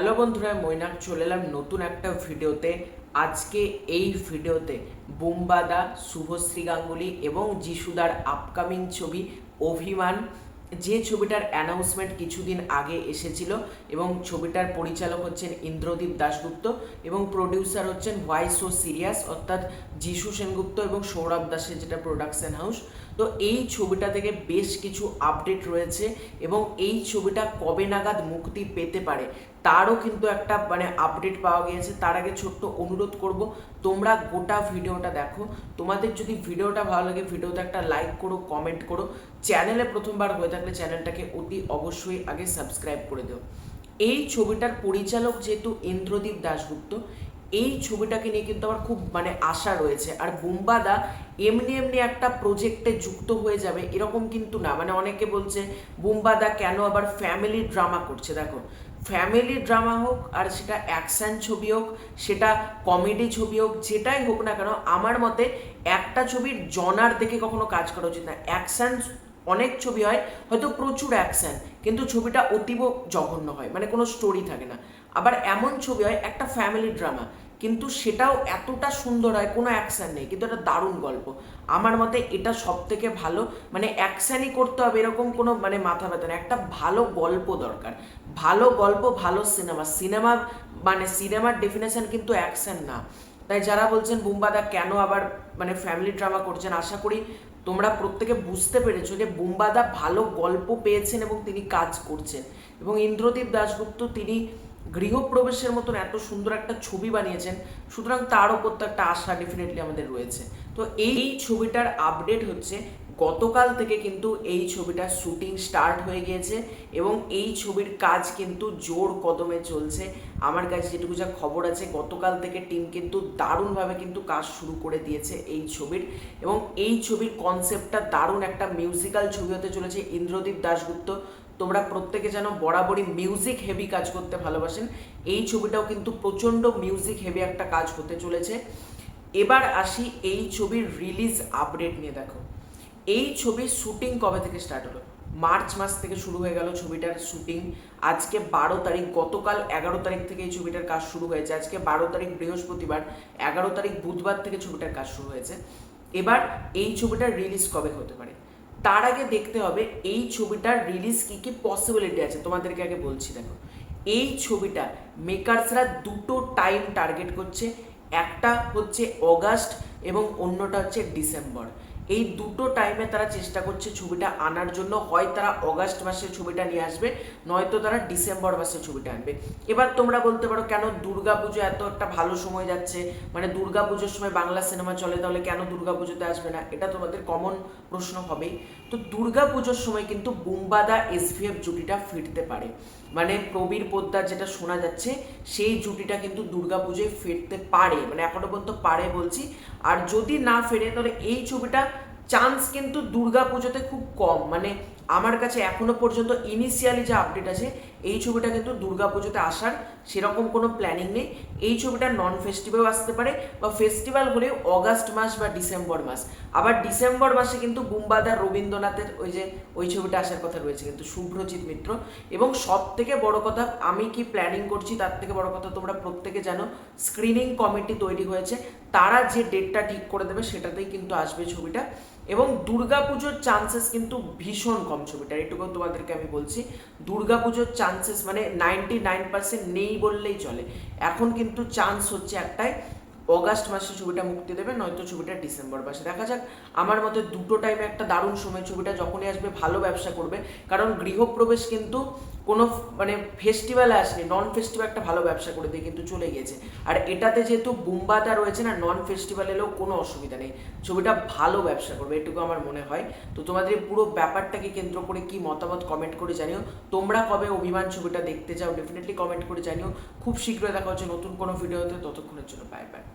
Hello বন্ধুরা, মৈনাক চলে এলাম নতুন একটা ভিডিওতে। আজকে এই ভিডিওতে বুম্বাদা, শুভশ্রী গাঙ্গুলি এবং যিশুদার আপকামিং ছবি অভিমান, যে ছবিটার অ্যানাউন্সমেন্ট কিছুদিন আগে এসেছিল এবং ছবিটার পরিচালক হচ্ছেন ইন্দ্রদীপ দাশগুপ্ত এবং প্রডিউসার হচ্ছেন হোয়াই সো সিরিয়াস অর্থাৎ যিশু সেনগুপ্ত এবং সৌরভ দাসের যেটা প্রোডাকশন হাউস। তো এই ছবিটা থেকে বেশ কিছু আপডেট রয়েছে এবং এই ছবিটা কবে নাগাদ মুক্তি পেতে পারে তারও কিন্তু একটা আপডেট পাওয়া গিয়েছে। তার আগে ছোট্ট অনুরোধ করব, তোমরা গোটা ভিডিওটা দেখো। তোমাদের যদি ভিডিওটা ভালো লাগে ভিডিওতে একটা লাইক করো, কমেন্ট করো। চ্যানেলে প্রথমবার হয়ে থাকলে চ্যানেলটাকে অতি অবশ্যই আগে সাবস্ক্রাইব করে দিও। এই ছবিটার পরিচালক যেহেতু ইন্দ্রদীপ দাশগুপ্ত, এই ছবিটাকে নিয়ে কিন্তু আমার খুব আশা রয়েছে। আর বুম্বাদা এমনি এমনি একটা প্রজেক্টে যুক্ত হয়ে যাবে এরকম কিন্তু না। অনেকে বলছে বুম্বাদা কেন আবার ফ্যামিলি ড্রামা করছে। দেখো, ফ্যামিলি ড্রামা হোক আর সেটা অ্যাকশন ছবি হোক, সেটা কমেডি ছবি হোক, যেটাই হোক না কেন, আমার মতে একটা ছবির জনার দেখে কখনো কাজ করা উচিত না। অ্যাকশন অনেক ছবি হয় হয়তো প্রচুর অ্যাকশন, কিন্তু ছবিটা অতীব জঘন্য হয়, কোনো স্টোরি থাকে না। আবার এমন ছবি হয় একটা ফ্যামিলি ড্রামা, কিন্তু সেটাও এতটা সুন্দর হয়, কোনো অ্যাকশন নেই কিন্তু একটা দারুণ গল্প। আমার মতে এটা সব থেকে ভালো। অ্যাকশনই করতে হবে এরকম কোনো মাথা ব্যথা না, একটা ভালো গল্প দরকার। ভালো গল্প, ভালো সিনেমা। সিনেমার ডেফিনেশন কিন্তু অ্যাকশন না। তাই যারা বলছেন বুম্বাদা কেন আবার ফ্যামিলি ড্রামা করছেন, আশা করি তোমরা প্রত্যেকে বুঝতে পেরেছো যে বুম্বাদা ভালো গল্প পেয়েছেন এবং তিনি কাজ করছেন। এবং ইন্দ্রদীপ দাশগুপ্ত তিনি গৃহপ্রবেশের মতন এত সুন্দর একটা ছবি বানিয়েছেন, সুতরাং তার ওপর তো একটা আশা ডেফিনেটলি আমাদের রয়েছে। তো এই ছবিটার আপডেট হচ্ছে গতকাল থেকে কিন্তু এই ছবিটার শুটিং স্টার্ট হয়ে গিয়েছে এবং এই ছবির কাজ কিন্তু জোর কদমে চলছে। আমার কাছে যেটুকু যা খবর আছে, গতকাল থেকে টিম কিন্তু দারুণভাবে কিন্তু কাজ শুরু করে দিয়েছে এই ছবির। এবং এই ছবির কনসেপ্টটা দারুণ একটা মিউজিক্যাল ছবি হতে চলেছে। ইন্দ্রদীপ দাশগুপ্ত, তোমরা প্রত্যেকে যেন বরাবরই মিউজিক হেভি কাজ করতে ভালোবাসেন, এই ছবিটাও কিন্তু প্রচণ্ড মিউজিক হেভি একটা কাজ হতে চলেছে। এবার আসি এই ছবির রিলিজ আপডেট নিয়ে। দেখো, এই ছবির শুটিং কবে থেকে স্টার্ট হলো? মার্চ মাস থেকে শুরু হয়ে গেল ছবিটার শুটিং। আজকে 12 তারিখ, গতকাল 11 তারিখ থেকে এই ছবিটার কাজ শুরু হয়েছে। আজকে 12 তারিখ বৃহস্পতিবার, 11 তারিখ বুধবার থেকে ছবিটার কাজ শুরু হয়েছে। এবার এই ছবিটার রিলিজ কবে হতে পারে তার আগে দেখতে হবে এই ছবিটার রিলিজ কী কী পসিবিলিটি আছে। তোমাদেরকে আগে বলছি, দেখো, এই ছবিটা মেকার্সরা দুটো টাইম টার্গেট করছে। একটা হচ্ছে অগাস্ট এবং অন্যটা হচ্ছে ডিসেম্বর। এই দুটো টাইমে তারা চেষ্টা করছে ছবিটা আনার জন্য। হয় তারা অগাস্ট মাসে ছবিটা নিয়ে আসবে, নয়তো তারা ডিসেম্বর মাসে ছবিটা আনবে। এবার তোমরা বলতে পারো কেন দুর্গাপুজো এত একটা ভালো সময় যাচ্ছে, দুর্গাপুজোর সময় বাংলা সিনেমা চলে, তাহলে কেন দুর্গাপুজোতে আসবে না? এটা তোমাদের কমন প্রশ্ন হবেই। তো দুর্গাপুজোর সময় কিন্তু বুম্বাদা এসভিএফ জুটিটা ফিরতে পারে। প্রবীর পোদ্দার যেটা শোনা যাচ্ছে, সেই জুটিটা কিন্তু দুর্গাপুজোয় ফিরতে পারে, এখনো পর্যন্ত পারে বলছি। আর যদি না ফেরে তাহলে এই ছবিটা চান্স কিন্তু দুর্গাপুজোতে খুব কম। আমার কাছে এখনো পর্যন্ত ইনিশিয়ালি যে আপডেট আছে, এই ছবিটা কিন্তু দুর্গাপুজোতে আসার সেরকম কোনো প্ল্যানিং নেই। এই ছবিটা নন ফেস্টিভ্যাল আসতে পারে, বা ফেস্টিভ্যাল হলেও অগাস্ট মাস বা ডিসেম্বর মাস। আবার ডিসেম্বর মাসে কিন্তু বুম্বাদার রবীন্দ্রনাথের ওই ছবিটা আসার কথা রয়েছে, কিন্তু শুভ্রজিৎ মিত্র। এবং সব থেকে বড় কথা, আমি কি প্ল্যানিং করছি তার থেকে বড় কথা, তোমরা প্রত্যেকে জানো স্ক্রিনিং কমিটি তৈরি হয়েছে, তারা যে ডেটটা ঠিক করে দেবে সেটাতেই কিন্তু আসবে ছবিটা। এবং দুর্গাপুজোর চান্সেস কিন্তু ভীষণ কম ছবিটার, এটুকু তোমাদেরকে আমি বলছি। দুর্গাপুজোর চান্সেস 99% নেই বললেই চলে। এখন কিন্তু চান্স হচ্ছে একটাই, অগাস্ট মাসে ছবিটা মুক্তি দেবে, নয়তো ছবিটা ডিসেম্বর মাসে। দেখা যাক। আমার মতে দুটো টাইমে একটা দারুণ সময়, ছবিটা যখনই আসবে ভালো ব্যবসা করবে। কারণ গৃহপ্রবেশ কিন্তু কোনো ফেস্টিভ্যালে আসেনি, নন ফেস্টিভ্যাল একটা ভালো ব্যবসা করে দিয়ে কিন্তু চলে গিয়েছে। আর এটাতে যেহেতু বুম্বাদা রয়েছে না, নন ফেস্টিভ্যাল এলেও কোনো অসুবিধা নেই, ছবিটা ভালো ব্যবসা করবে, এটুকু আমার মনে হয়। তো তোমাদের পুরো ব্যাপারটাকে কেন্দ্র করে কি মতামত কমেন্ট করে জানিও। তোমরা কবে অভিমান ছবিটা দেখতে চাও ডেফিনেটলি কমেন্ট করে জানিও। খুব শীঘ্রই দেখা হচ্ছে নতুন কোনো ভিডিওতে, ততক্ষণের জন্য বাই বাই।